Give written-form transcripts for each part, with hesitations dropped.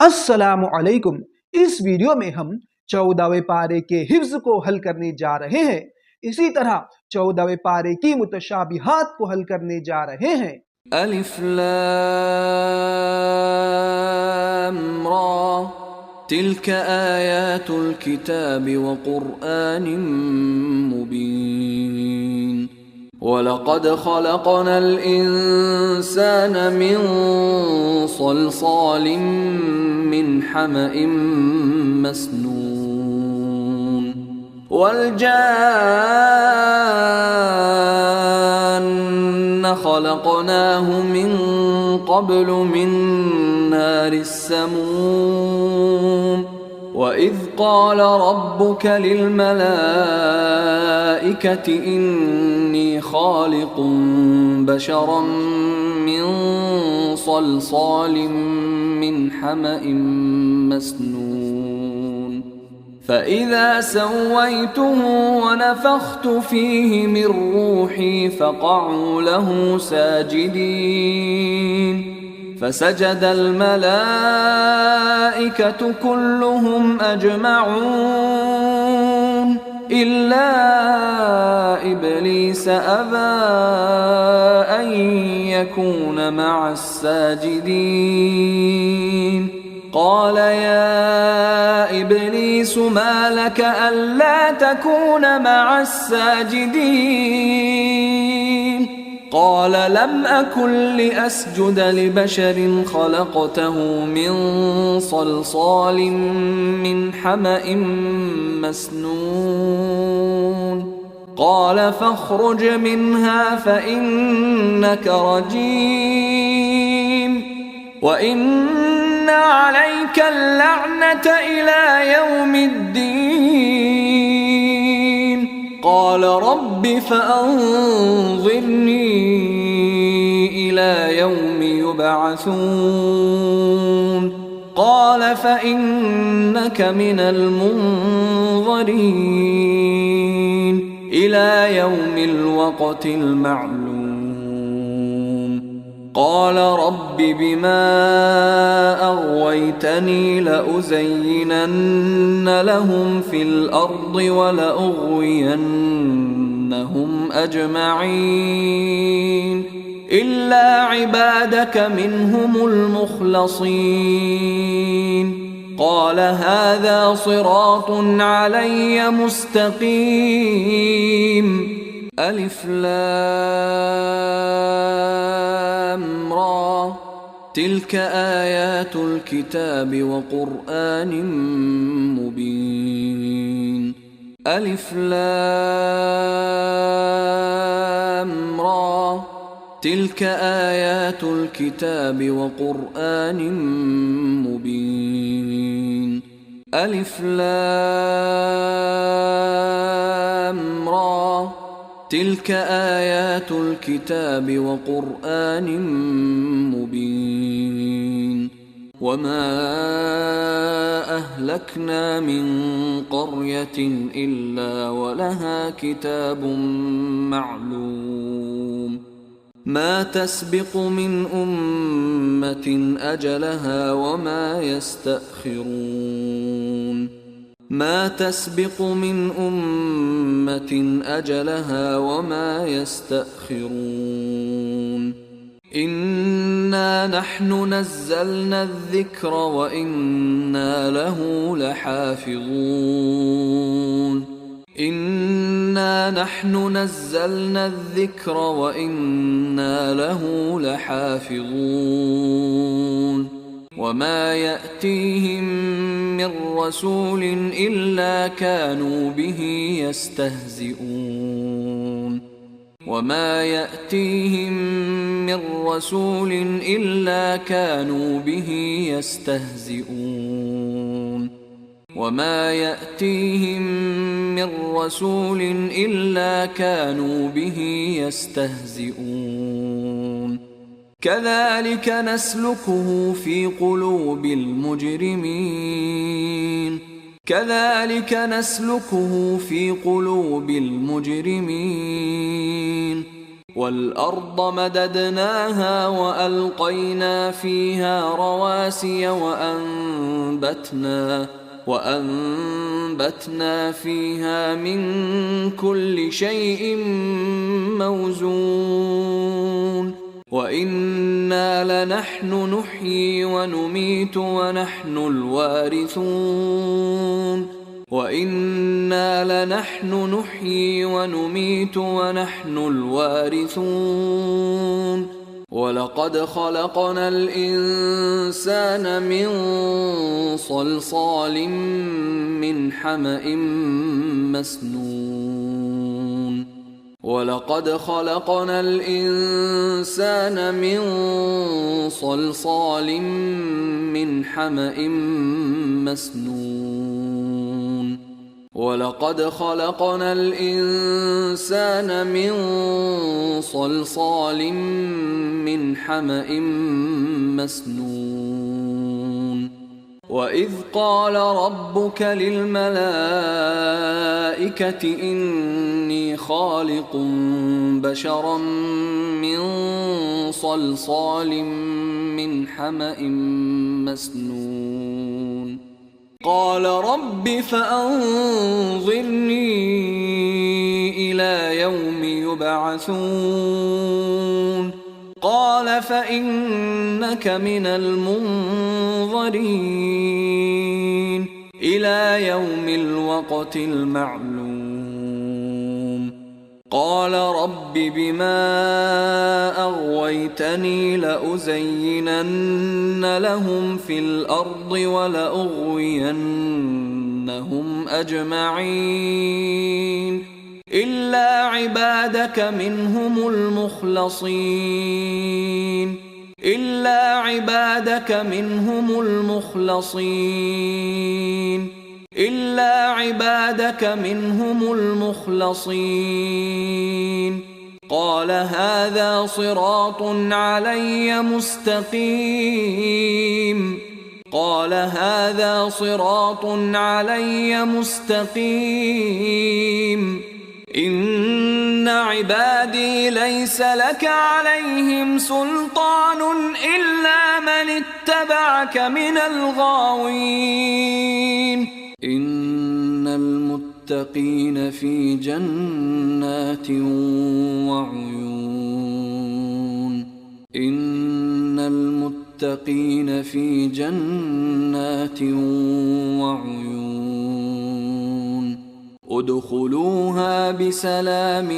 अस्सलामु अलैकुम। इस वीडियो में हम 14वें पारे के हिफ्ज को हल करने जा रहे हैं। इसी तरह 14वें पारे की मुतशाबिहात को हल करने जा रहे हैं। अलिफ लाम रा तिल्क आयातुल किताबि व क़ुरआनिम मुबीन वलक़द ख़लक़नल इंसान मिन सलसालिम मिन हमइम मस्नून वल्जान्न खलक़नाहु मिन क़ब्लु मिन नारिस समूम वइज़ क़ाल रब्बुक लिल्मलाइकति इन्नी ख़ालिक़ुन बशरन मिन सलसालिम मिन हमइम मस्नून فإذا سويته ونفخت فيه من روحي فقعوا له ساجدين فسجد الملائكة كلهم أجمعون إلا إبليس أبى أن يكون مع الساجدين قال يا إبليس ما لك ألا تكون مع الساجدين قال لم أكن لأسجد لبشر خلقته من صلصال من حمأ مسنون قال فاخرج منها فإنك رجيم وإن عليك اللعنة إلى يوم الدين قال رب فأنظرني إلى يوم يبعثون قال فإنك من المنظرين إلى يوم الوقت المعلوم قال رب بما أغويتني لأزينن لهم في الأرض ولأغوينهم أجمعين إلا عبادك منهم المخلصين قال هذا صراط علي مستقيم ألف لام را تلك آيات الكتاب وقرآن مبين ألف لام را تلك آيات الكتاب وقرآن مبين ألف لام را تلك آيات الكتاب وقرآن مبين وما أهلكنا من قرية إلا ولها كتاب معلوم ما تسبق من أمة أجلها وما يستأخرون ما تسبق من أمة أجلها وما يستأخرون إنا نحن نزلنا الذكر وإنا له لحافظون إنا نحن نزلنا الذكر وإنا له لحافظون وما يأتيهم من رسول إلا كانوا به يستهزئون وما يأتيهم من رسول إلا كانوا به يستهزئون وما يأتيهم من رسول إلا كانوا به يستهزئون كذلك نسلكه في قلوب المجرمين كذلك نسلكه في قلوب المجرمين والأرض مددناها وألقينا فيها رواسي وأنبتنا فيها من كل شيء موزون وإنا لنحن نحيي ونميت ونحن الوارثون ولقد خلقنا الإنسان من صلصال من حمأ مسنون وإذ قال ربك للملائكة إني خالق بشرا من صلصال من حمأ مسنون قال رب فأنظرني إلى يوم يبعثون قال فإنك من المنظرين إلى يوم الوقت المعلوم قال رب بما أغويتني لأزينن لهم في الأرض ولأغوينهم أجمعين إلا عبادك منهم المخلصين قال هذا صراط علي مستقيم إن عبادي ليس لك عليهم سلطان إلا من اتبعك من الغاوين إن المتقين في جنات وعيون ادخلوها بسلام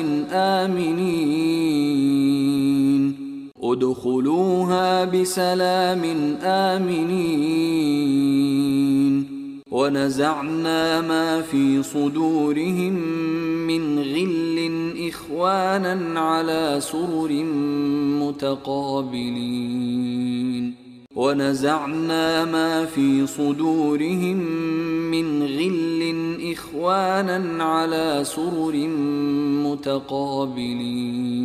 آمنين ونزعنا ما في صدورهم من غل إخوانا على سرر متقابلين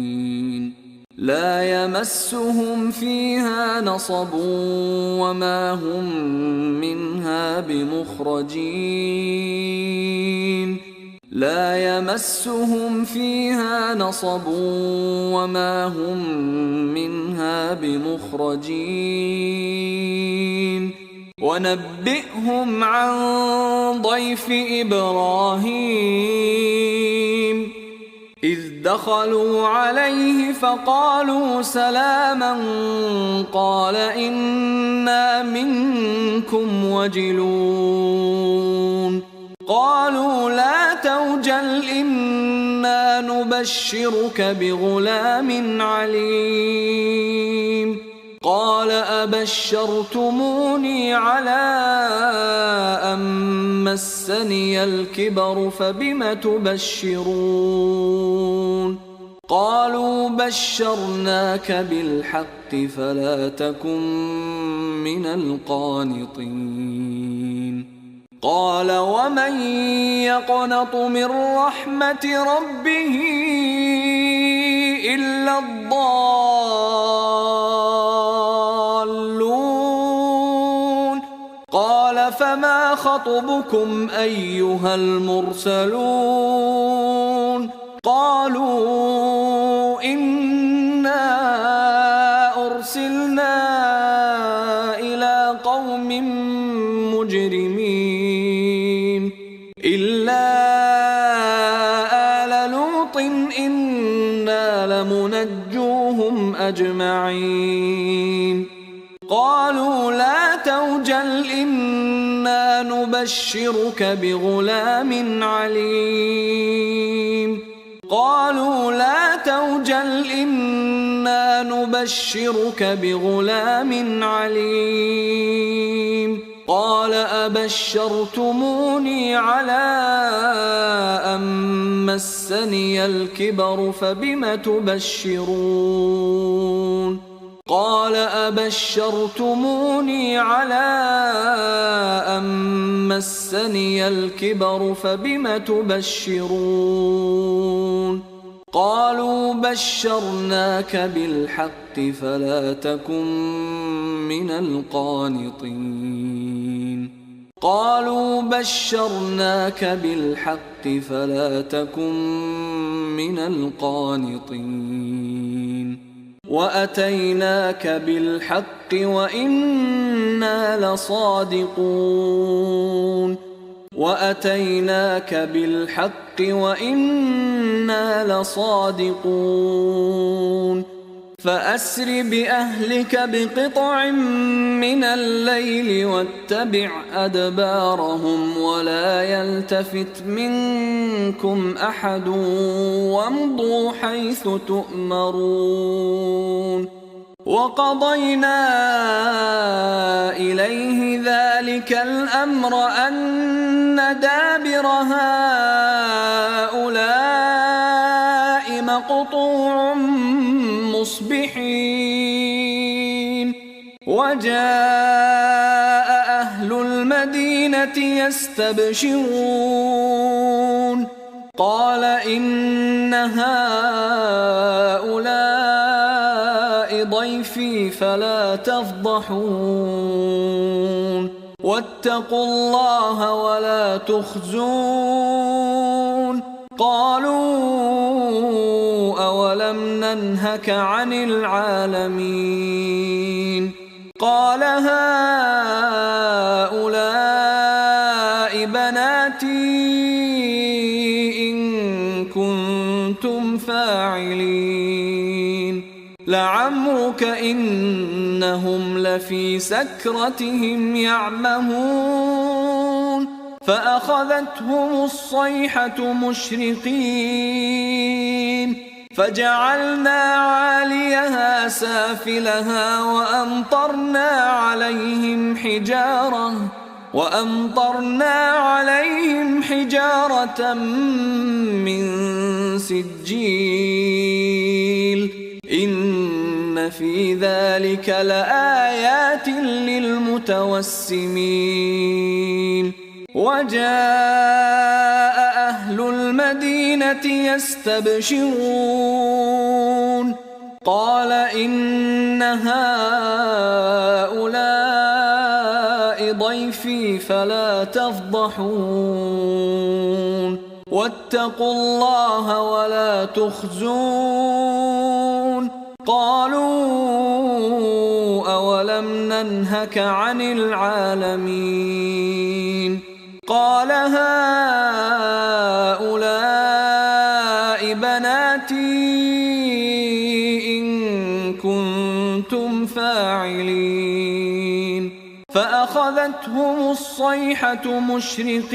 لا يمسهم فيها نصب وما هم منها بمخرجين ونبئهم عن ضيف إبراهيم إذ دخلوا عليه فقالوا سلاما قال إنا منكم وجلون قالوا لا توجل إنا نبشرك بغلام عليم قال أبشرتموني على أن مسني الكبر فبم تبشرون قالوا بشرناك بالحق فلا تكن من القانطين قال ومن يقنط من رحمة ربه إلا الضالون قال فما خطبكم أيها المرسلون قالوا المجرمين إلا آل لوط إنا لمنجوهم أجمعين قالوا لا توجل إنا نبشرك بغلام عليم قالوا لا توجل إنا نبشرك بغلام عليم قال أبشرتموني على أن مسني الكبر فبم تبشرون قال أبشرتموني على أن مسني الكبر فبم تبشرون قالوا بشرناك بالحق فلا تكن من القانطين قالوا بشرناك بالحق فلا تكن من القانطين وأتيناك بالحق وإنا لصادقون وأتيناك بالحق وإنا لصادقون فأسر بأهلك بقطع من الليل واتبع أدبارهم ولا يلتفت منكم أحد وامضوا حيث تؤمرون وقضينا إليه ذلك الأمر أن دابر هؤلاء مقطوع مصبحين وجاء أهل المدينة يستبشرون قال إن هؤلاء ضيفي فلا تفضحون واتقوا الله ولا تخزون قالوا أولم ننهك عن العالمين قال هؤلاء بناتي إن كنتم فاعلين لعمرك إنهم لفي سكرتهم يعمهون فأخذتهم الصيحة مشرقين فجعلنا عاليها سافلها وأمطرنا عليهم حجارة من سجيل إن في ذلك لآيات للمتوسمين وجاء أهل المدينة يستبشرون قال إن هؤلاء ضيفي فلا تفضحون واتقوا الله ولا تخزون قالوا أولم ننهك عن العالمين قال هؤلاء بناتي إن كنتم فاعلين فأخذتهم الصيحة مشرقين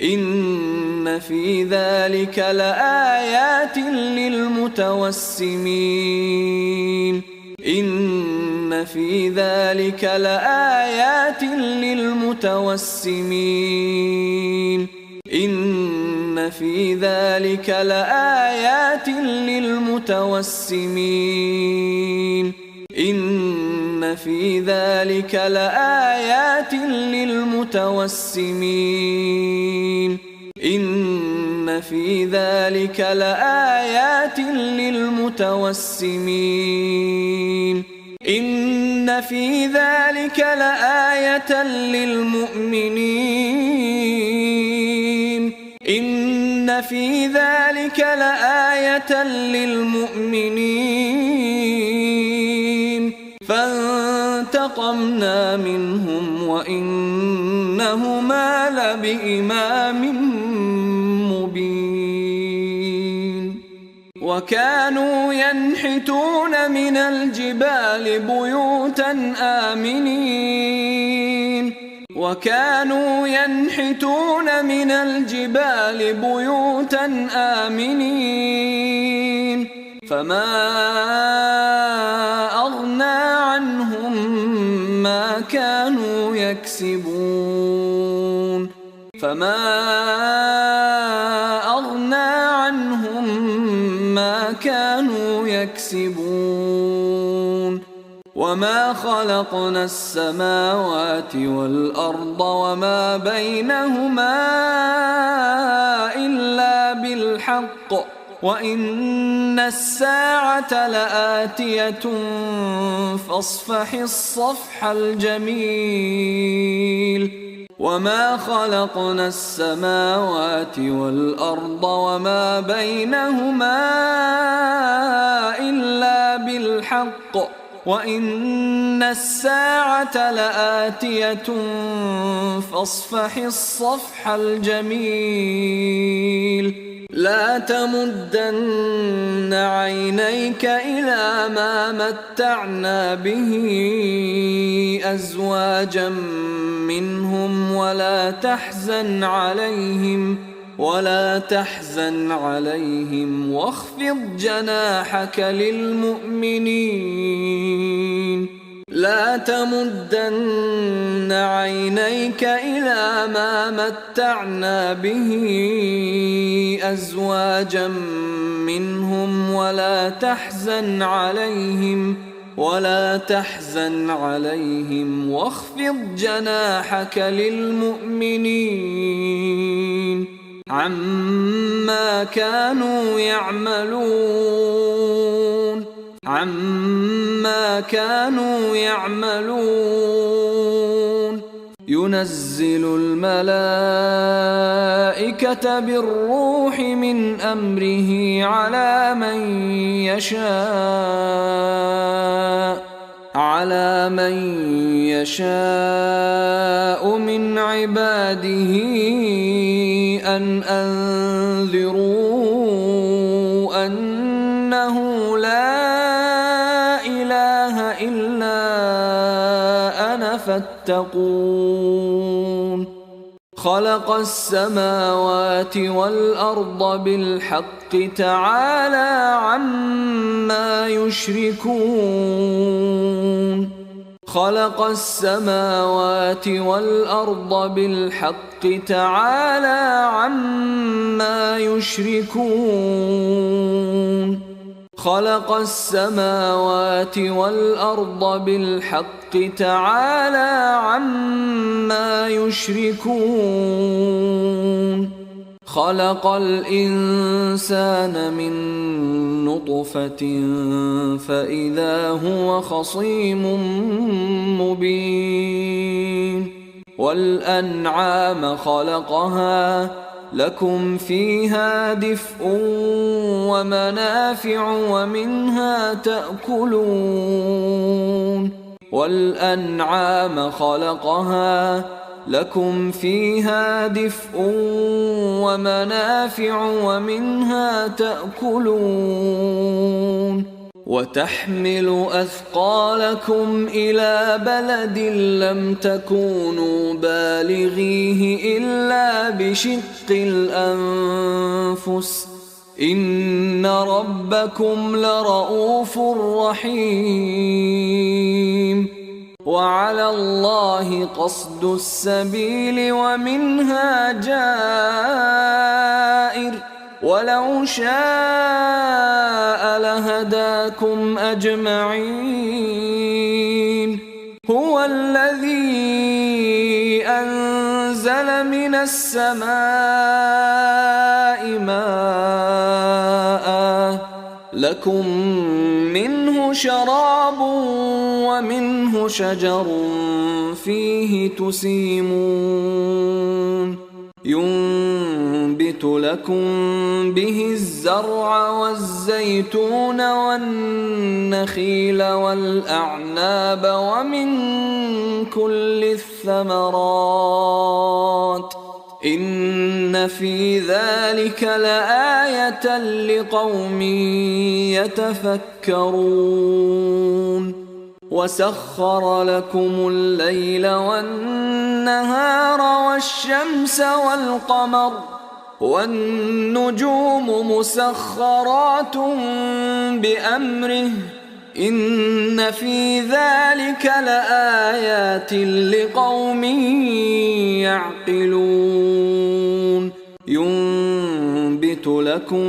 إن في ذلك لآيات للمتوسمين إن في ذلك لآيات للمتوسمين إن في ذلك لآيات للمتوسمين إن في ذلك لآيات للمتوسمين إن في ذلك لآيات للمتوسمين إن في ذلك لآية للمؤمنين إن في ذلك لآية للمؤمنين فانتقمنا منهم وإنهما لبإمام مبين وكانوا ينحتون من الجبال بيوتا آمنين فما أغنى عنهم ما كانوا يكسبون وما خلقنا السماوات والأرض وما بينهما إلا بالحق وإن الساعة لآتية فاصفح الصفح الجميل وما خلقنا السماوات والأرض وما بينهما إلا بالحق وإن الساعة لآتية فاصفح الصفح الجميل لا تمدن عينيك إلى ما متعنا به أزواجا منهم ولا تحزن عليهم واخفض جناحك للمؤمنين لا تمدن عينيك إلى ما متعنا به أزواجا منهم ولا تحزن عليهم واخفض جناحك للمؤمنين عما كانوا يعملون ينزل الملائكة بالروح من أمره على من يشاء من عباده أن أنذروا أنه لا إله إلا أنا فاتقون خلق السماوات والأرض بالحق تعالى عما يشركون خلق السماوات والأرض بالحق تعالى عما يشركون خلق السماوات والأرض بالحق تعالى عما يشركون خلق الإنسان من نطفة فإذا هو خصيم مبين والأنعام خلقها لكم فيها دفء ومنافع ومنها تأكلون والأنعام خلقها لكم فيها دفء ومنافع ومنها تأكلون وتحمل أثقالكم إلى بلد لم تكونوا بالغيه إلا بشق الأنفس إن ربكم لرؤوف رحيم وعلى الله قصد السبيل ومنها جائر ولو شاء لهداكم أجمعين هو الذي أنزل من السماء ماء لكم منه شراب ومنه شجر فيه تسيمون ينبت لكم به الزرع والزيتون والنخيل والأعناب ومن كل الثمرات إن في ذلك لآية لقوم يتفكرون وسخر لكم الليل والنهار والشمس والقمر والنجوم مسخرات بأمره إن في ذلك لآيات لقوم يعقلون ينبت لكم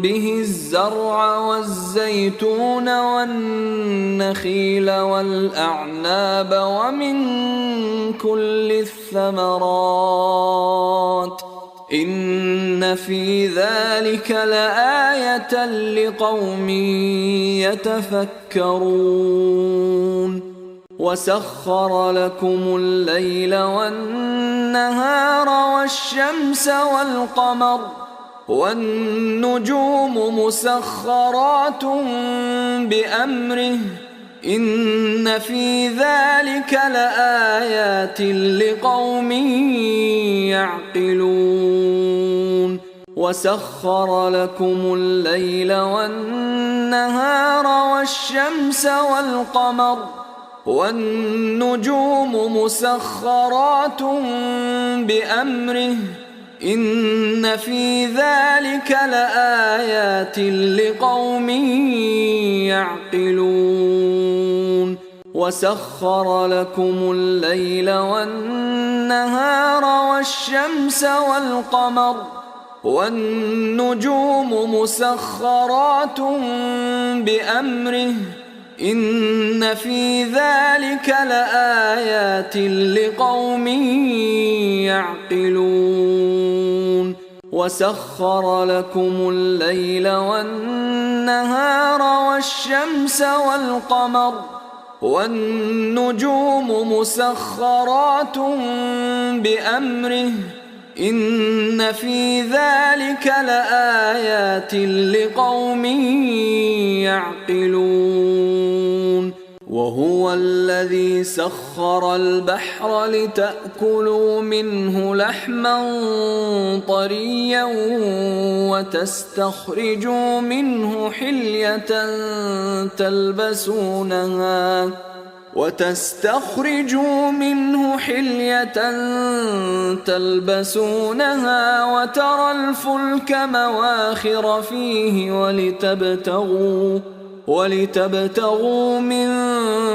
به الزرع والزيتون والنخيل والأعناب ومن كل الثمرات إن في ذلك لآية لقوم يتفكرون وسخر لكم الليل والنهار والشمس والقمر والنجوم مسخرات بأمره إن في ذلك لآيات لقوم يعقلون وسخر لكم الليل والنهار والشمس والقمر والنجوم مسخرات بأمره إن في ذلك لآيات لقوم يعقلون وسخر لكم الليل والنهار والشمس والقمر والنجوم مسخرات بأمره إن في ذلك لآيات لقوم يعقلون وسخر لكم الليل والنهار والشمس والقمر والنجوم مسخرات بأمره إن في ذلك لآيات لقوم يعقلون وهو الذي سخر البحر لتأكلوا منه لحما طريا وتستخرجوا منه حلية تلبسونها وترى الفلك مواخر فيه ولتبتغوا من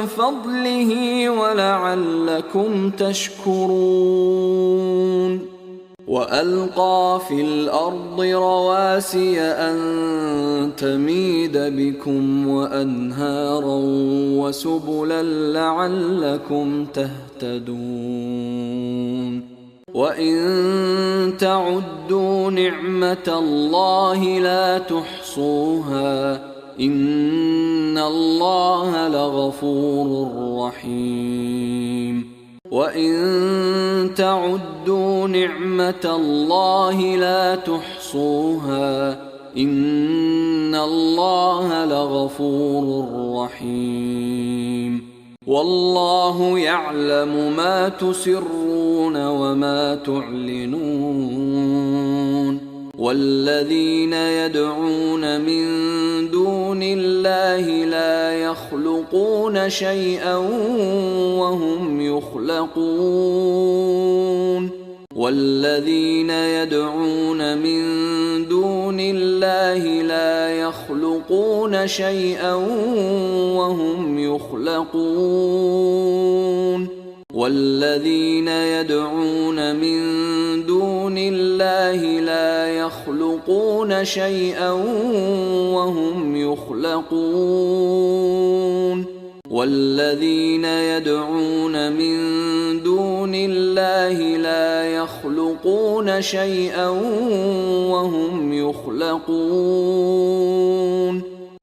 فضله ولعلكم تشكرون وألقى في الأرض رواسي أن تميد بكم وأنهارا وسبلا لعلكم تهتدون وإن تعدوا نعمة الله لا تحصوها إن الله لغفور رحيم وإن تعدوا نعمة الله لا تحصوها إن الله لغفور رحيم والله يعلم ما تسرون وما تعلنون والذين يدعون من دون الله لا يخلقون شيئا وهم يخلقون والذين يدعون من دون الله لا يخلقون شيئا وهم يخلقون والذين يدعون من دون الله لا يخلقون شيئا وهم يخلقون والذين يدعون من دون الله لا يخلقون شيئا وهم يخلقون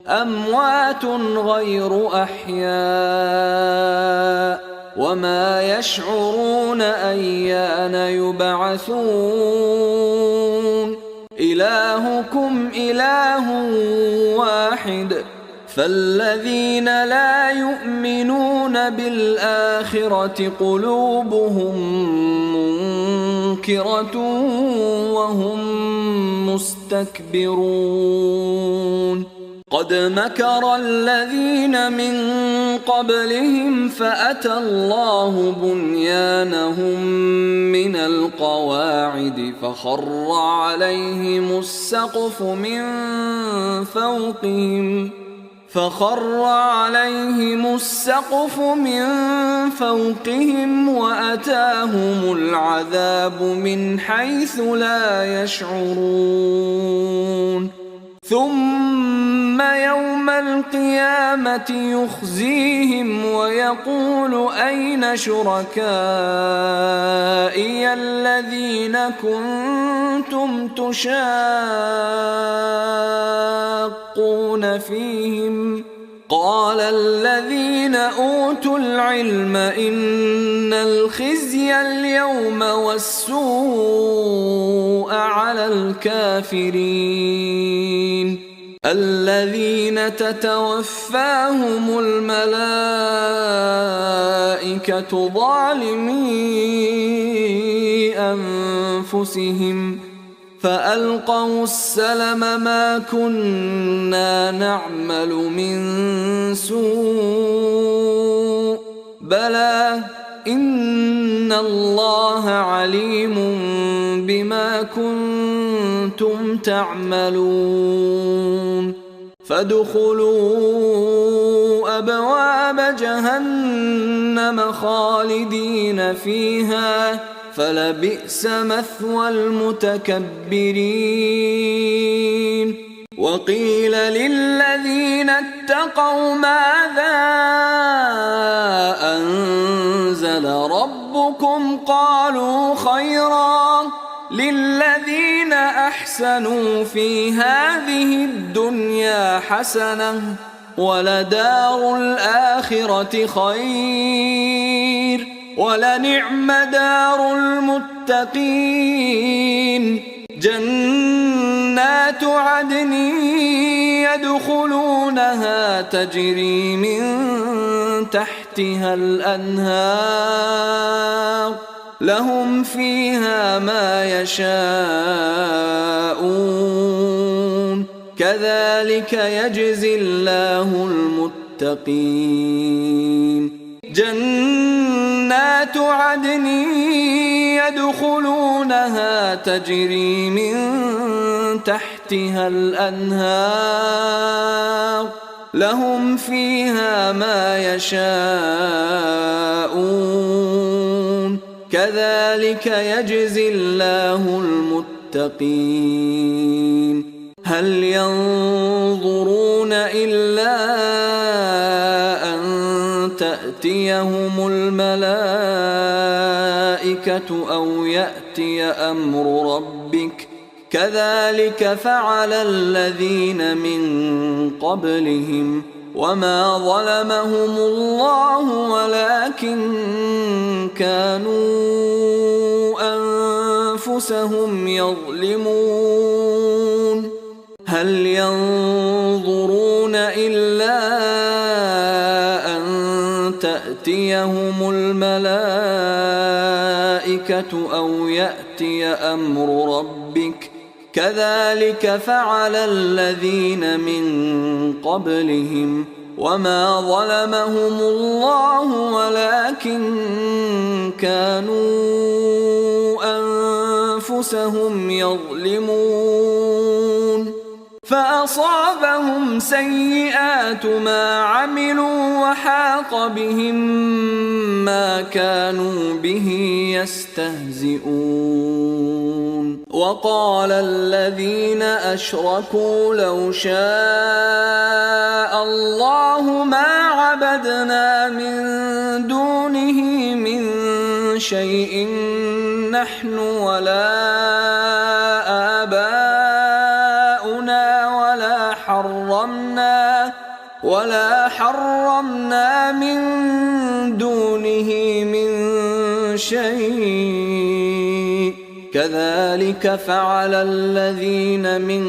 أموات غير أحياء وما يشعرون أيان يبعثون إلهكم إله واحد فالذين لا يؤمنون بالآخرة قلوبهم منكرة وهم مستكبرون قد مكر الذين من قبلهم فأتى الله بنيانهم من القواعد فخر عليهم السقف من فوقهم وأتاهم العذاب من حيث لا يشعرون ثم يوم القيامة يخزيهم ويقول أين شركائي الذين كنتم تشاقون فيهم قال الذين أوتوا العلم إن الخزي اليوم والسوء على الكافرين الذين تتوفاهم الملائكة ظالمي أنفسهم فألقوا السلم ما كنا نعمل من سوء بلى إن الله عليم بما كنتم تعملون فادخلوا أبواب جهنم خالدين فيها فلبئس مثوى المتكبرين وقيل للذين اتقوا ماذا أنزل ربكم قالوا خيرا للذين أحسنوا في هذه الدنيا حسنة ولدار الآخرة خير ولنعم دار المتقين جنات عدن يدخلونها تجري من تحتها الأنهار لهم فيها ما يشاءون كذلك يجزي الله المتقين جنات عدن يدخلونها تجري من تحتها الأنهار لهم فيها ما يشاءون كذلك يجزي الله المتقين هل ينظرون إلا أن تأتيهم الملائكة أو يأتي أمر ربك كذلك فعل الذين من قبلهم وما ظلمهم الله ولكن كانوا أنفسهم يظلمون هل ينظرون إلا أن تأتيهم الملائكة أو يأتي أمر ربك كذلك فعل الذين من قبلهم وما ظلمهم الله ولكن كانوا أنفسهم يظلمون فأصابهم سيئات ما عملوا وحاق بهم ما كانوا به يستهزئون وقال الذين أشركوا لو شاء الله ما عبدنا من دونه من شيء نحن ولا ولا حرمنا من دونه من شيء كذلك فعل الذين من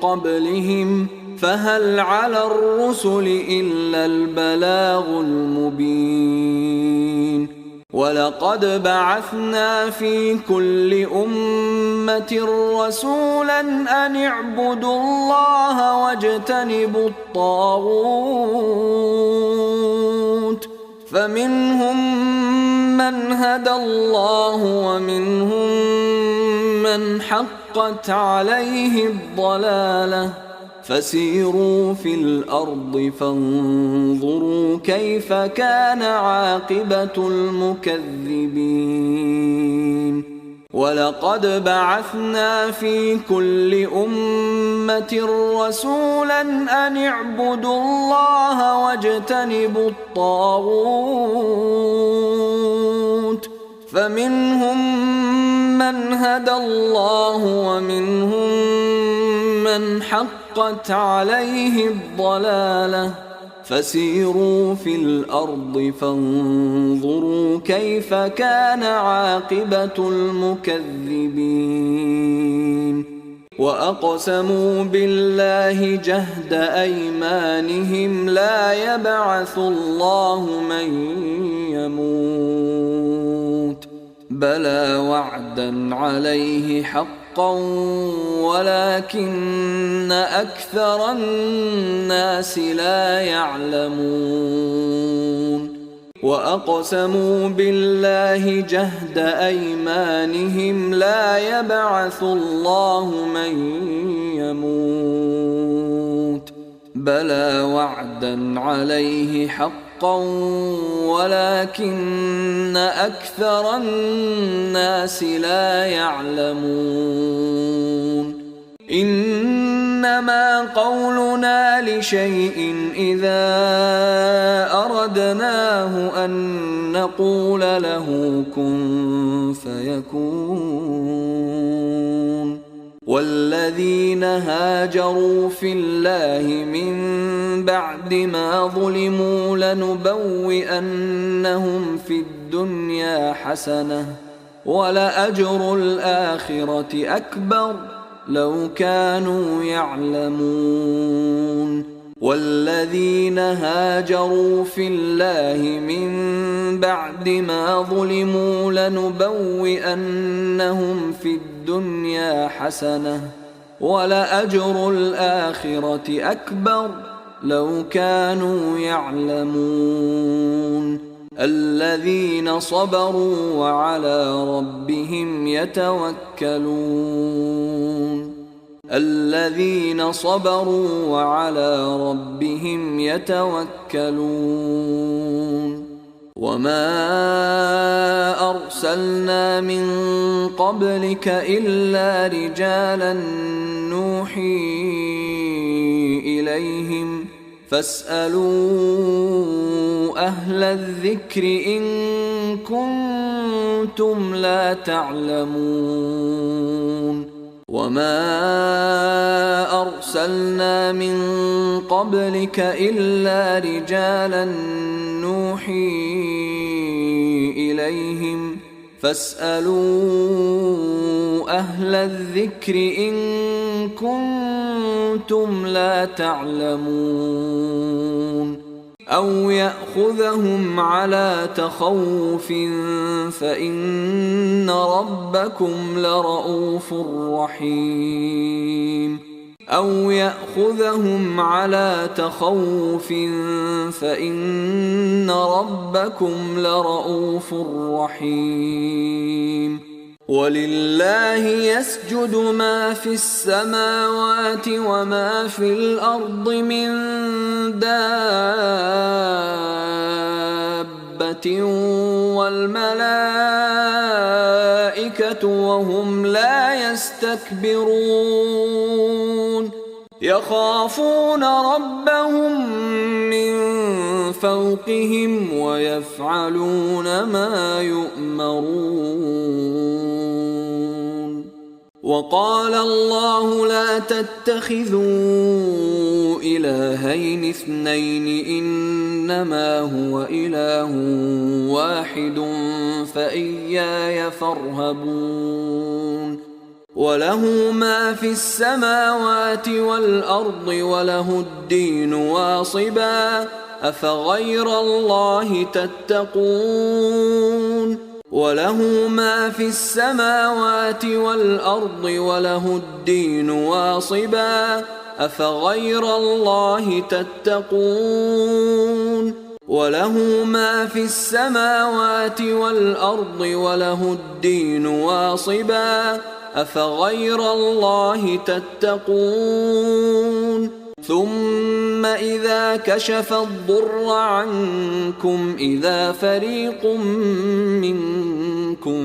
قبلهم فهل على الرسل إلا البلاغ المبين ولقد بعثنا في كل أمة رسولا أن اعبدوا الله واجتنبوا الطاغوت فمنهم من هدى الله ومنهم من حقت عليه الضلالة فسيروا في الأرض فانظروا كيف كان عاقبة المكذبين ولقد بعثنا في كل أمة رسولا أن اعبدوا الله واجتنبوا الطاغوت فمنهم من هدى الله ومنهم من حقت عليه الضلالة فسيروا في الأرض فانظروا كيف كان عاقبة المكذبين وأقسموا بالله جهد أيمانهم لا يبعث الله من يموت بلى وعدا عليه حقا ولكن أكثر الناس لا يعلمون وأقسموا بالله جهد أيمانهم لا يبعث الله من يموت بلى وعدا عليه حقا ولكن أكثر الناس لا يعلمون إنما قولنا لشيء إذا أردناه أن نقول له كن فيكون والذين هاجروا في الله من بعد ما ظلموا لنبوئنهم في الدنيا حسنة ولأجر الآخرة أكبر لو كانوا يعلمون والذين هاجروا في الله من بعد ما ظلموا لنبوئنهم في الدنيا حسنة ولأجر الآخرة أكبر لو كانوا يعلمون الذين صبروا وعلى ربهم يتوكلون الذين صبروا وعلى ربهم يتوكلون وما أرسلنا من قبلك إلا رجالا نوحي إليهم فاسألوا أهل الذكر إن كنتم لا تعلمون وما أرسلنا من قبلك إلا رجالا نوحي إليهم فاسألوا أهل الذكر إن كنتم لا تعلمون أو يأخذهم على تخوف فإن ربكم لرؤوف رحيم أو يأخذهم على تخوف فإن ربكم لرؤوف رحيم ولله يسجد ما في السماوات وما في الأرض من دابة والملائكة وهم لا يستكبرون يخافون ربهم من فوقهم ويفعلون ما يؤمرون وقال الله لا تتخذوا إلهين اثنين إنما هو إله واحد فإياي فارهبون وله ما في السماوات والأرض وله الدين واصبا أفغير الله تتقون وله ما في السماوات والأرض وله الدين واصبا أفغير الله تتقون وله ما في السماوات والأرض وله الدين واصبا أفغير الله تتقون ثم إذا كشف الضر عنكم إذا فريق منكم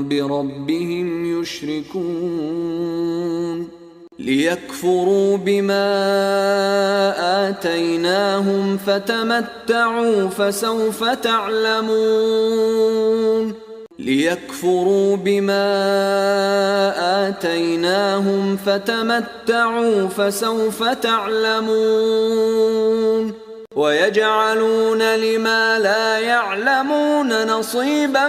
بربهم يشركون ليكفروا بما آتيناهم فتمتعوا فسوف تعلمون ليكفروا بما آتيناهم فتمتعوا فسوف تعلمون ويجعلون لما لا يعلمون نصيبا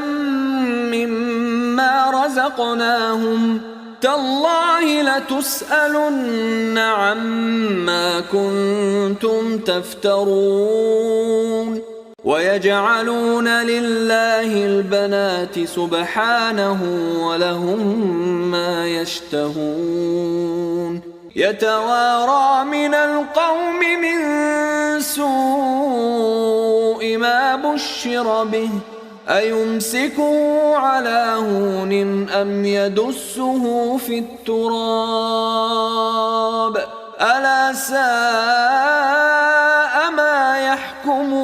مما رزقناهم تالله لتسألن عما كنتم تفترون ويجعلون لله البنات سبحانه ولهم ما يشتهون يتوارى من القوم من سوء ما بشر به أيمسكه على هون أم يدسه في التراب ألا ساء ما يحكمون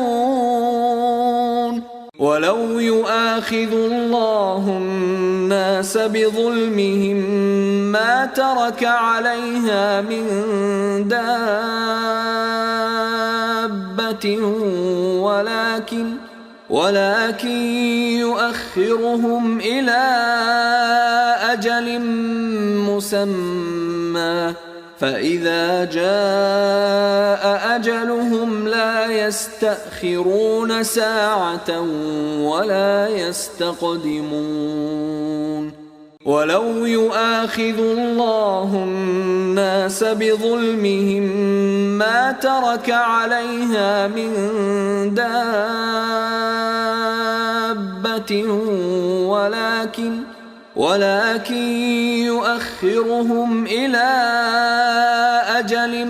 ولو يؤاخذ الله الناس بظلمهم ما ترك عليها من دابة ولكن يؤخرهم إلى أجل مسمى فإذا جاء أجلهم لا يستأخرون ساعة ولا يستقدمون ولو يؤاخذ الله الناس بظلمهم ما ترك عليها من دابة ولكن يؤخرهم إلى أجل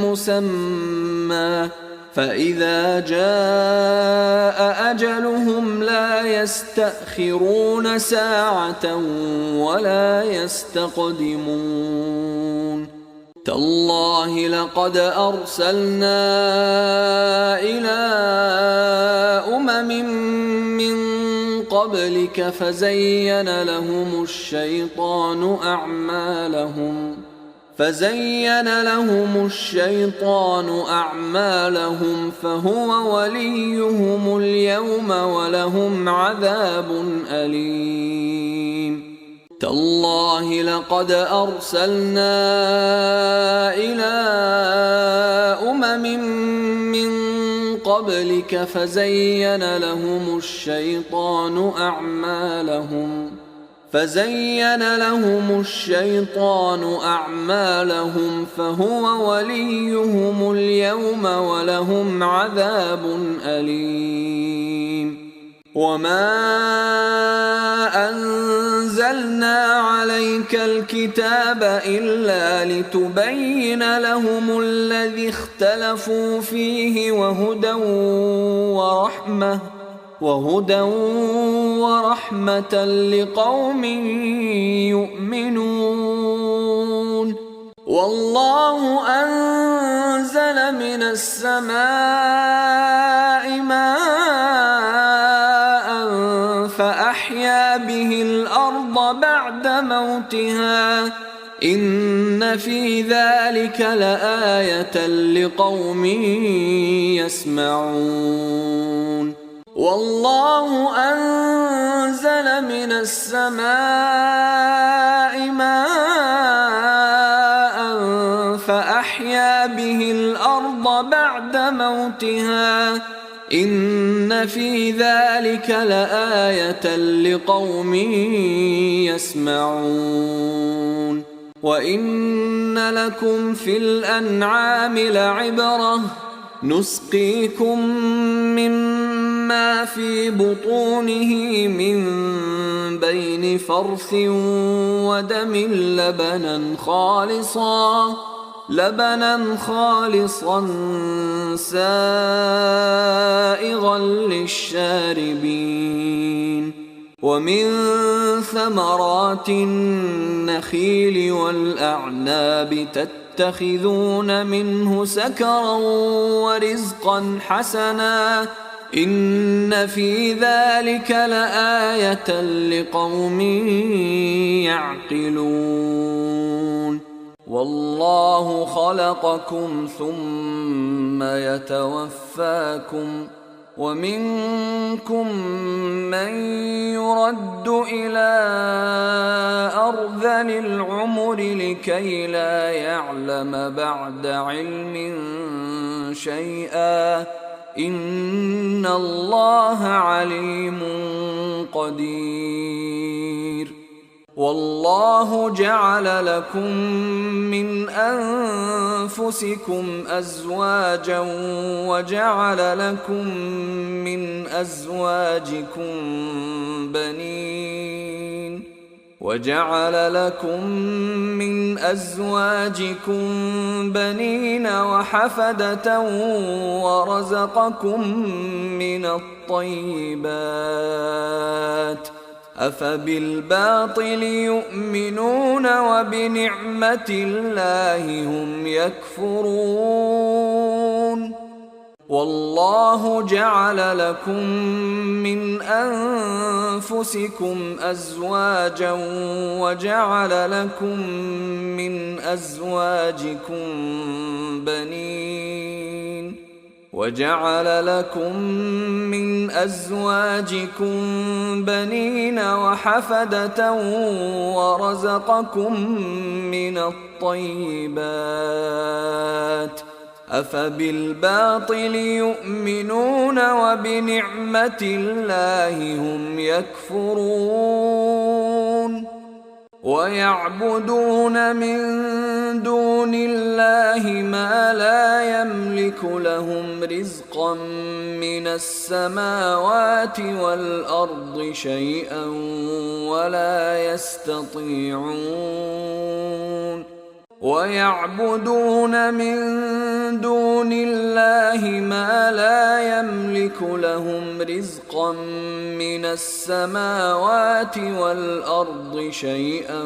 مسمى فإذا جاء أجلهم لا يستأخرون ساعة ولا يستقدمون تالله لقد أرسلنا إلى أمم من قبلك فزين لهم الشيطان أعمالهم فهو وليهم اليوم ولهم عذاب أليم تالله لقد أرسلنا إلى أمم من قبلك فزين لهم الشيطان أعمالهم فهو وليهم اليوم ولهم عذاب أليم وما أنزلنا عليك الكتاب إلا لتبين لهم الذي اختلفوا فيه وهدى ورحمة لقوم يؤمنون والله أنزل من السماء ماء فأحيا به الأرض بعد موتها إن في ذلك لآية لقوم يسمعون والله أنزل من السماء ماء فأحيا به بعد موتها إن في ذلك لآية لقوم يسمعون وإن لكم في الأنعام لعبرة نسقيكم مما في بطونه من بين فرث ودم لبنا خالصا سائغا للشاربين ومن ثمرات النخيل والأعناب تتخذون منه سكرا ورزقا حسنا إن في ذلك لآية لقوم يعقلون والله خلقكم ثم يتوفاكم ومنكم من يرد إلى أرذل العمر لكي لا يعلم بعد علم شيئا إن الله عليم قدير والله جعل لكم من أنفسكم أزواجا وجعل لكم من أزواجكم بنين وحفدة ورزقكم من الطيبات أفبالباطل يؤمنون وبنعمة الله هم يكفرون والله جعل لكم من أنفسكم أزواجا وجعل لكم من أزواجكم بنين وحفدة ورزقكم من الطيبات أفبالباطل يؤمنون وبنعمة الله هم يكفرون ويعبدون من دون الله ما لا يملك لهم رزقا من السماوات والأرض شيئا ولا يستطيعون ويعبدون من دون الله ما لا يملك لهم رزقا من السماوات والأرض شيئا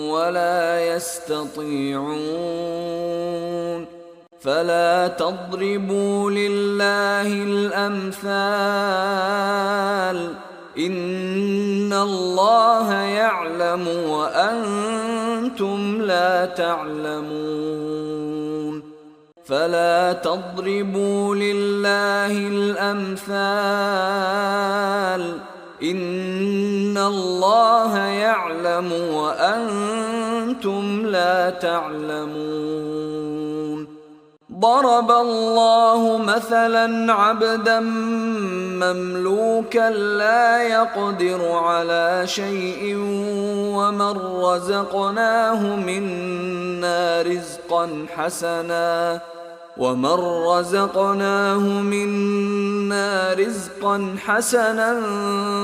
ولا يستطيعون فلا تضربوا لله الأمثال إن الله يعلم وأنتم لا تعلمون فلا تضربوا لله الأمثال إن الله يعلم وأنتم لا تعلمون ضرب الله مثلا عبدا مملوكا لا يقدر على شيء ومن رزقناه منا رزقا حسنا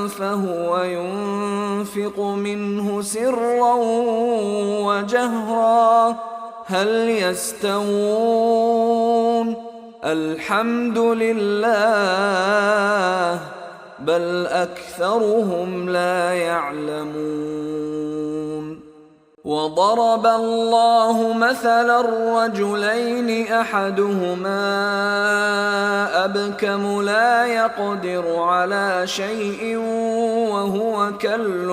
فهو ينفق منه سرا وجهرا هل يستوون الحمد لله بل أكثرهم لا يعلمون وضرب الله مثلا الرجلين أحدهما أبكم لا يقدر على شيء وهو كل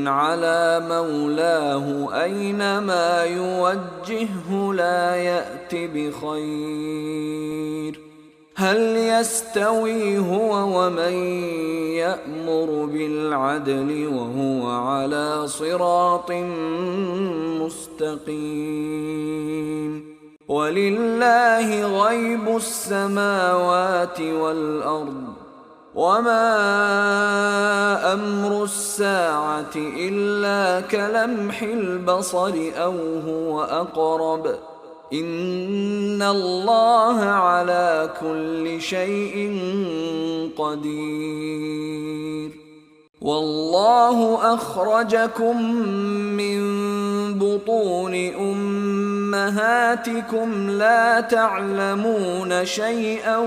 على مولاه أينما يوجهه لا يأت بخير هل يستوي هو ومن يأمر بالعدل وهو على صراط مستقيم ولله غيب السماوات والأرض وما أمر الساعة إلا كلمح البصر أو هو أقرب إن الله على كل شيء قدير والله أخرجكم من بطون أمهاتكم لا تعلمون شيئا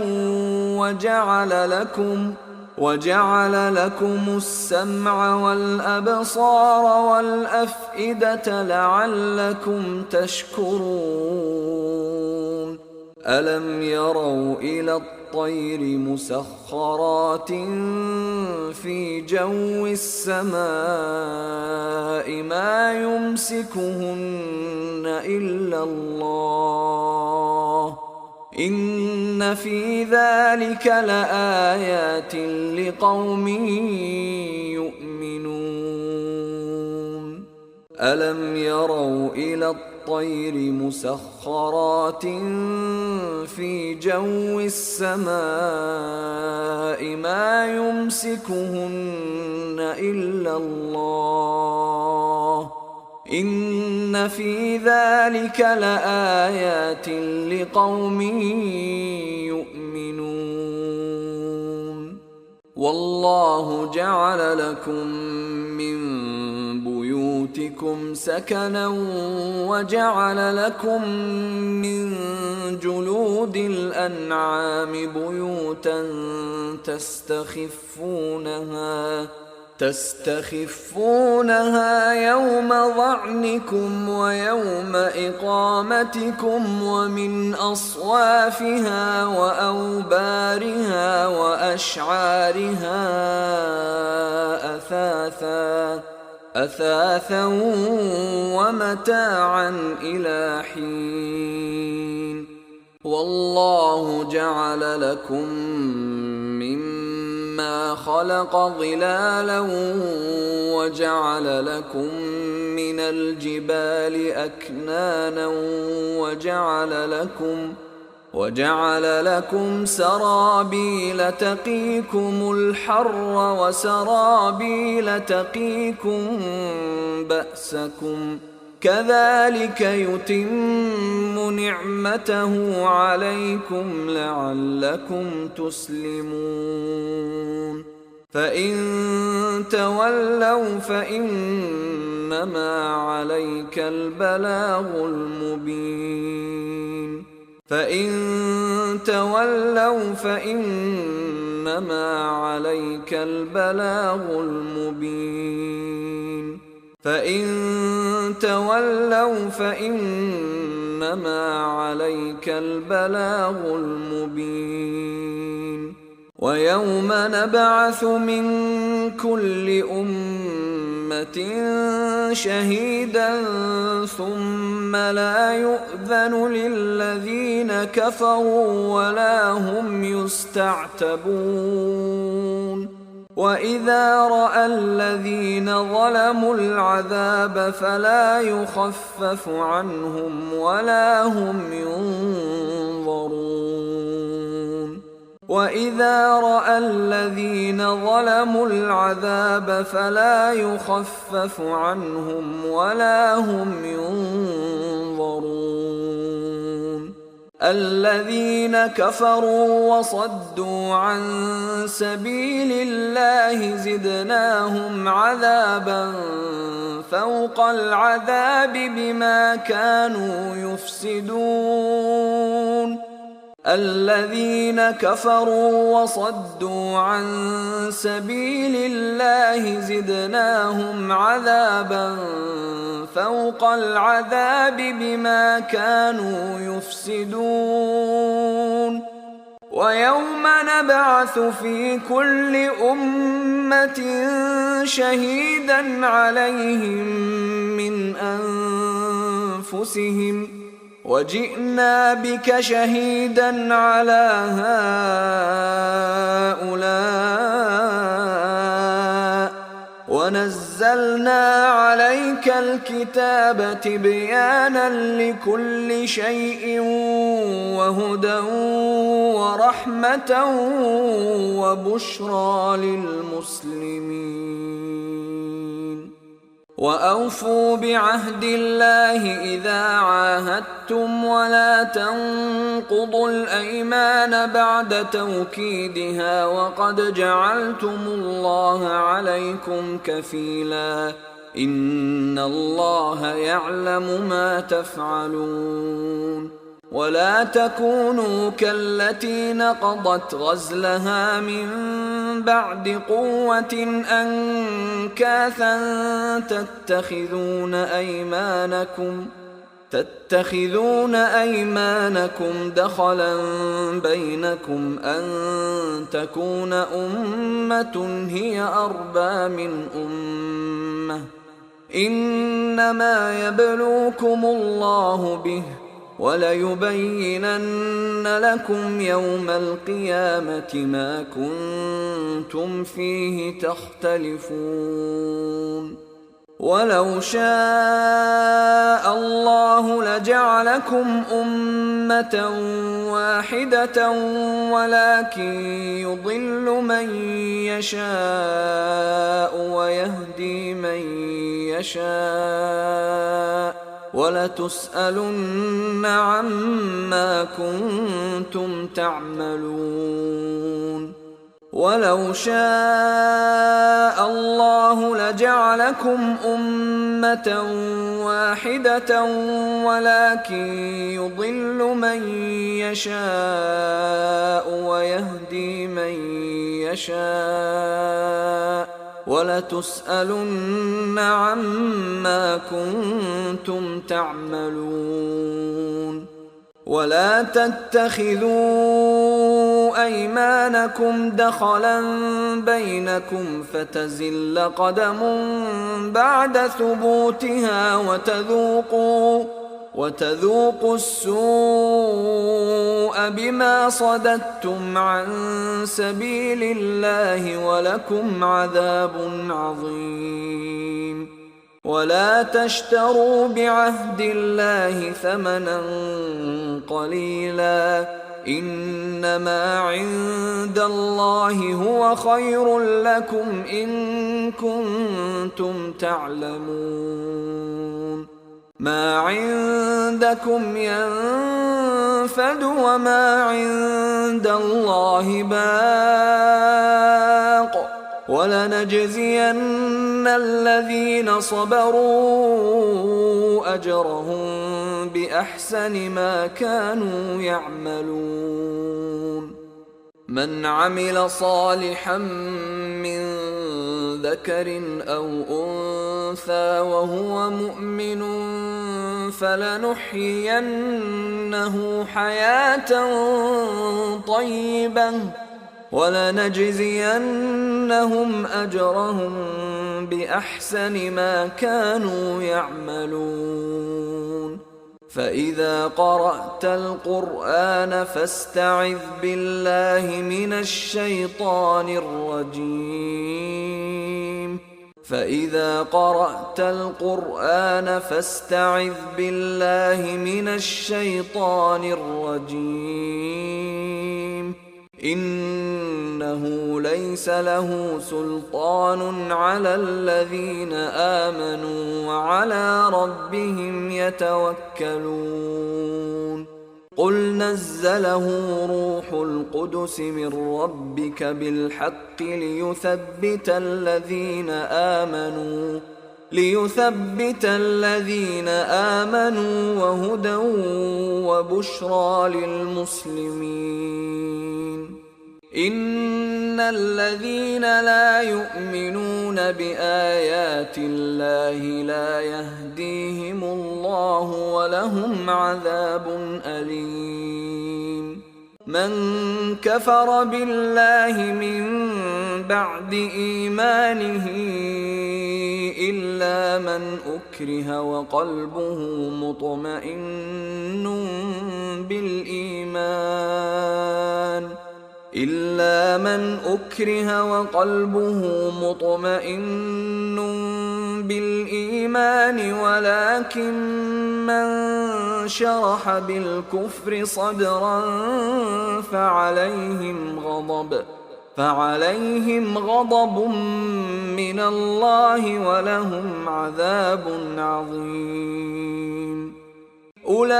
وجعل لكم السمع والأبصار والأفئدة لعلكم تشكرون ألم يروا إلى الطير مسخرات في جو السماء ما يمسكهن إلا الله إن في ذلك لآيات لقوم يؤمنون ألم يروا إلى الطير مسخرات في جو السماء ما يمسكهن إلا الله إن في ذلك لآيات لقوم يؤمنون والله جعل لكم من بيوتكم سكنا وجعل لكم من جلود الأنعام بيوتا تستخفونها يوم ظعنكم ويوم إقامتكم ومن أصوافها وأوبارها وأشعارها أثاثا ومتاعا إلى حين والله جعل لكم مما خلق ظلالا وجعل لكم من الجبال أكنانا وجعل لكم سرابيل تقيكم الحر وسرابيل تقيكم بأسكم كذلك يتم نعمته عليكم لعلكم تسلمون فإن تولوا فإنما عليك البلاغ المبين فإن تولوا فإنما عليك البلاغ المبين فإن تولوا فإنما عليك البلاغ المبين ويوم نبعث من كل أمة شهيدا ثم لا يؤذن للذين كفروا ولا هم يستعتبون وإذا رأى الذين ظلموا العذاب فلا يخفف عنهم ولا هم ينظرون وإذا رأى الذين ظلموا العذاب فلا يخفف عنهم ولا هم ينظرون الذين كفروا وصدوا عن سبيل الله زدناهم عذابا فوق العذاب بما كانوا يفسدون الذين كفروا وصدوا عن سبيل الله زدناهم عذابا فوق العذاب بما كانوا يفسدون ويوم نبعث في كل أمة شهيدا عليهم من أنفسهم وجئنا بك شهيدا على هؤلاء ونزلنا عليك الكتاب تبيانا لكل شيء وهدى ورحمة وبشرى للمسلمين. وأوفوا بعهد الله إذا عاهدتم ولا تنقضوا الأيمان بعد توكيدها وقد جعلتم الله عليكم كفيلا إن الله يعلم ما تفعلون. ولا تكونوا كالتي نقضت غزلها من بعد قوة أنكاثا تتخذون أيمانكم دخلا بينكم أن تكون أمة هي أربى من أمة إنما يبلوكم الله به وليبينن لكم يوم القيامة ما كنتم فيه تختلفون. ولو شاء الله لجعلكم أمة واحدة ولكن يضل من يشاء ويهدي من يشاء ولتسألن عما كنتم تعملون. ولو شاء الله لجعلكم أمة واحدة ولكن يضل من يشاء ويهدي من يشاء ولتسألن عما كنتم تعملون. ولا تتخذوا أيمانكم دخلا بينكم فتزل قدم بعد ثبوتها وتذوقوا السوء بما صددتم عن سبيل الله ولكم عذاب عظيم. ولا تشتروا بعهد الله ثمنا قليلا إنما عند الله هو خير لكم إن كنتم تعلمون. ما عندكم ينفد وما عند الله باق ولنجزين الذين صبروا أجرهم بأحسن ما كانوا يعملون. من عمل صالحا من ذكر أو أنثى وهو مؤمن فلنحيينه حياة طيبة ولنجزينهم أجرهم بأحسن ما كانوا يعملون. فإذا قرأت القرآن فاستعذ بالله من الشيطان الرجيم. فإذا قرأت القرآن فاستعذ بالله من الشيطان الرجيم. إنه ليس له سلطان على الذين آمنوا وعلى ربهم يتوكلون. قل نزله روح القدس من ربك بالحق ليثبت الذين آمنوا وهدى وبشرى للمسلمين. إن الذين لا يؤمنون بآيات الله لا يهديهم الله ولهم عذاب أليم. من كفر بالله من بعد إيمانه إلا من أكره وقلبه مطمئن بالإيمان ولكن من شرح بالكفر صدرا فعليهم غضب من الله ولهم عذاب عظيم. أولئك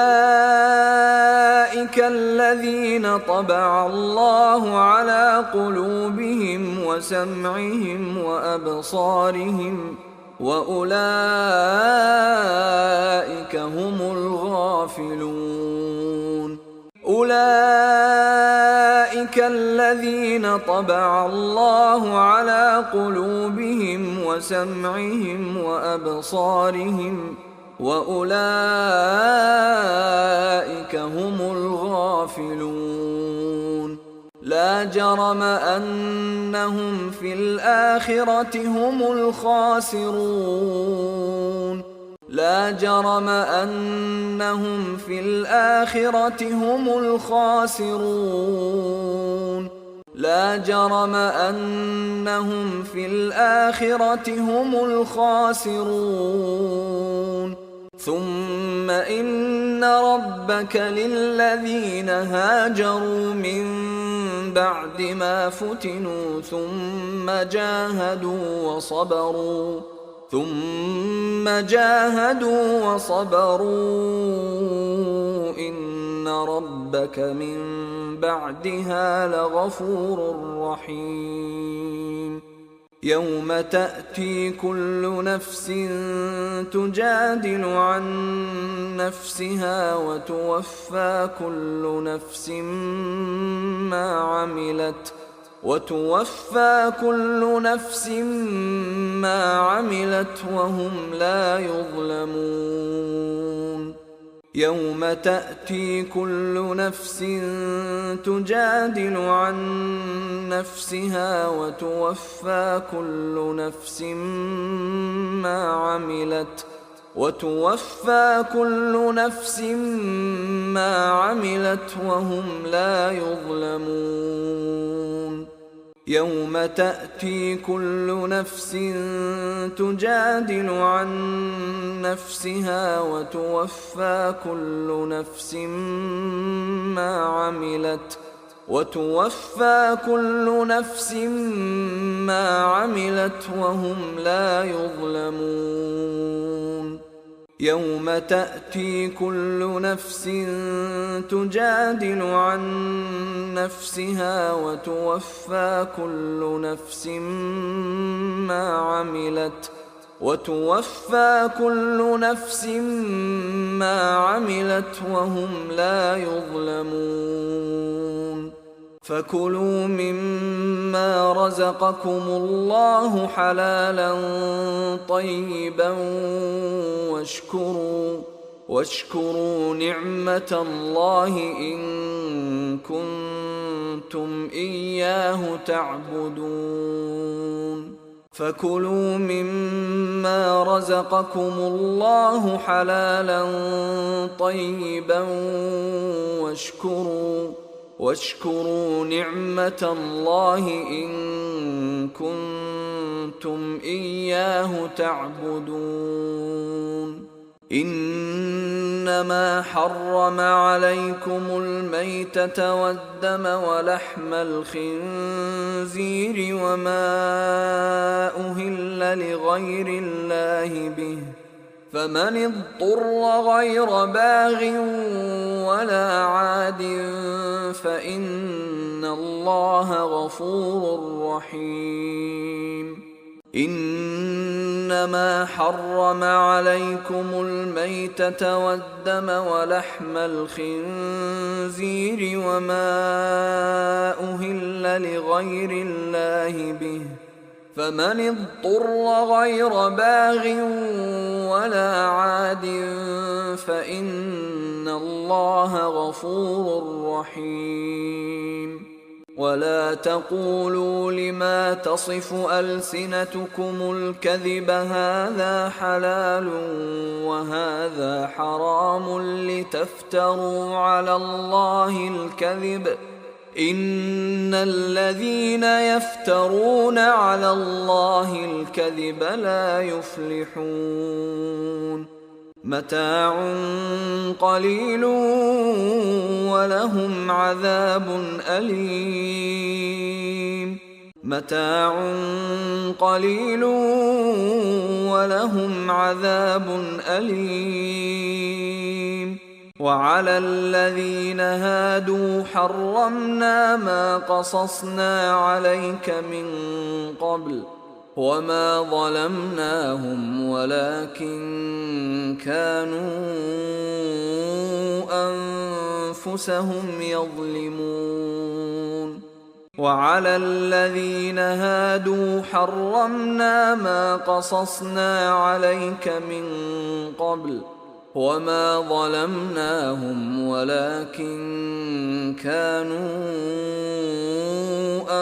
الذين طبع الله على قلوبهم وسمعهم وأبصارهم وأولئك هم الغافلون. أولئك الذين طبع الله على قلوبهم وسمعهم وأبصارهم وأولئك هم الغافلون. لا جرم أنهم في الآخرة هم الخاسرون. لا جرم أنهم في الآخرة هم الخاسرون. لا جرم أنهم في الآخرة هم الخاسرون. ثم إن ربك للذين هاجروا من بعد ما فتنوا ثم جاهدوا وصبروا إن ربك من بعدها لغفور رحيم. يوم تأتي كل نفس تجادل عن نفسها وتوفى كل نفس ما عملت وهم لا يظلمون. يوم تأتي كل نفس تجادل عن نفسها وتوفى كل نفس ما عملت وهم لا يظلمون. يوم تأتي كل نفس تجادل عن نفسها وتوفى كل نفس ما عملت وهم لا يظلمون. يوم تأتي كل نفس تجادل عن نفسها وتوفى كل نفس ما عملت وهم لا يظلمون. فكلوا مما رزقكم الله حلالا طيبا واشكروا نعمة الله إن كنتم إياه تعبدون. فكلوا مما رزقكم الله حلالا طيبا واشكروا نعمة الله إن كنتم إياه تعبدون. إنما حرم عليكم الميتة والدم ولحم الخنزير وما أهل لغير الله به، فمن اضطر غير باغ ولا عاد فإن الله غفور رحيم. إنما حرم عليكم الميتة والدم ولحم الخنزير وما أهل لغير الله به، فمن اضطر غير باغ ولا عاد فإن الله غفور رحيم. ولا تقولوا لما تصف ألسنتكم الكذب هذا حلال وهذا حرام لتفتروا على الله الكذب إن الذين يفترون على الله الكذب لا يفلحون. متاع قليل ولهم عذاب أليم. متاع قليل ولهم عذاب أليم. وعلى الذين هادوا حرمنا ما قصصنا عليك من قبل وما ظلمناهم ولكن كانوا أنفسهم يظلمون. وعلى الذين هادوا حرمنا ما قصصنا عليك من قبل وما ظلمناهم ولكن كانوا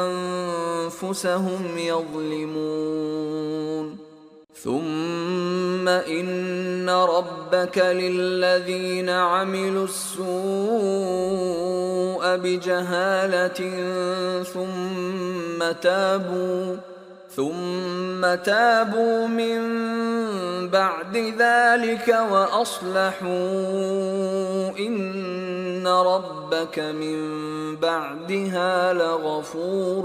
أنفسهم يظلمون. ثم إن ربك للذين عملوا السوء بجهالة ثم تابوا من بعد ذلك وأصلحوا إن ربك من بعدها لغفور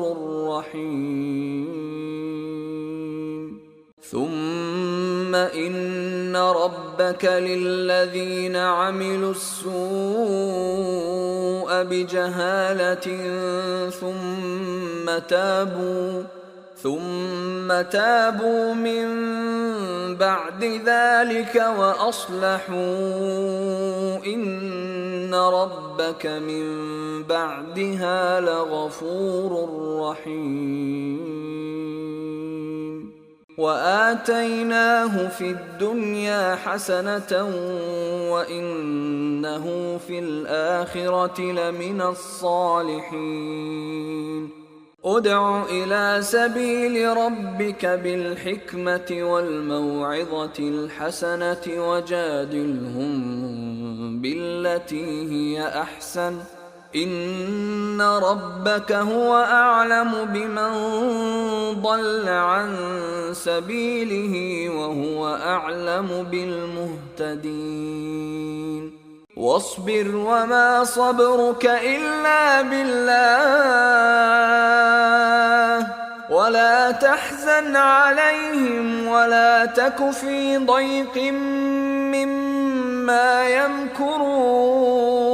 رحيم. ثم إن ربك للذين عملوا السوء بجهالة ثم تابوا من بعد ذلك وأصلحوا إن ربك من بعدها لغفور رحيم. وآتيناه في الدنيا حسنة وإنه في الآخرة لمن الصالحين. ادع إلى سبيل ربك بالحكمة والموعظة الحسنة وجادلهم بالتي هي أحسن إن ربك هو أعلم بمن ضل عن سبيله وهو أعلم بالمهتدين. واصبر وما صبرك إلا بالله ولا تحزن عليهم ولا تك في ضيق مما يمكرون.